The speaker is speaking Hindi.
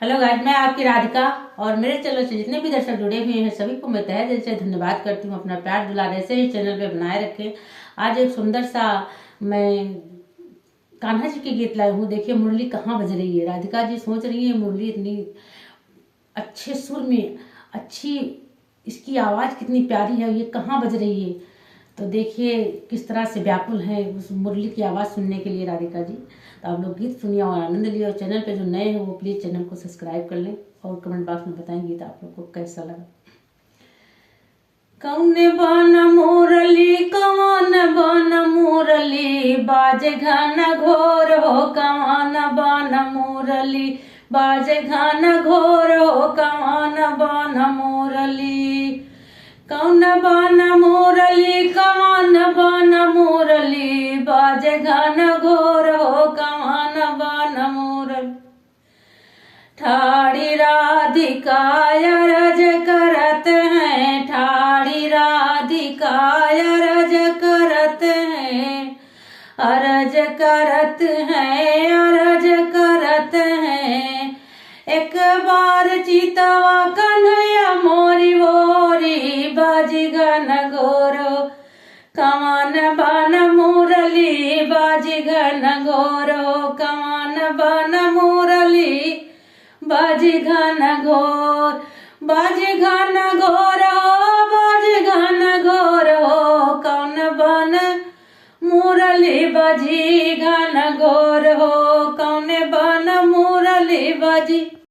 हेलो गाइस, मैं आपकी राधिका और मेरे चैनल से जितने भी दर्शक जुड़े हुए हैं सभी को मैं तहे दिल से धन्यवाद करती हूँ। अपना प्यार दुलार ऐसे ही चैनल पे बनाए रखें। आज एक सुंदर सा मैं कान्हा जी के गीत लाई हूँ। देखिए मुरली कहाँ बज रही है। राधिका जी सोच रही है मुरली इतनी अच्छे सुर में, अच्छी इसकी आवाज़ कितनी प्यारी है, ये कहाँ बज रही है। तो देखिए किस तरह से व्याकुल है उस मुरली की आवाज़ सुनने के लिए राधिका जी। तो आप लोग गीत सुनिए और आनंद लिए। और चैनल पे जो नए हैं वो प्लीज़ चैनल को सब्सक्राइब कर लें और कमेंट बॉक्स में बताएं गीत आप लोग को कैसा लगा। कौन बन मुरली कौन बन मुरली बाजे घन घोर हो, कौन बन मुरली बाजे घन घोर हो, कौन बन मुरली, कौन बन मुरली कौन बन मुरली बाजे घन घोर हो, कौन बन मुरली। ठाड़ी राधिका अरज करत हैं, ठाड़ी राधिका अरज करत हैं, अरज करत हैं, अरज करत हैं। एक बार चितवा कन्हैया मोरी बोरी बाजी घन घोरो, कमान बन मुरली बाजी घन घोरो, कमान बन मुरली बाजी घन घोर, बाजी घन घोर हो, बाजी घन घोर हो, कौन बन मुरली बाजी घन घोर हो, कौन बन मुरली बाजी।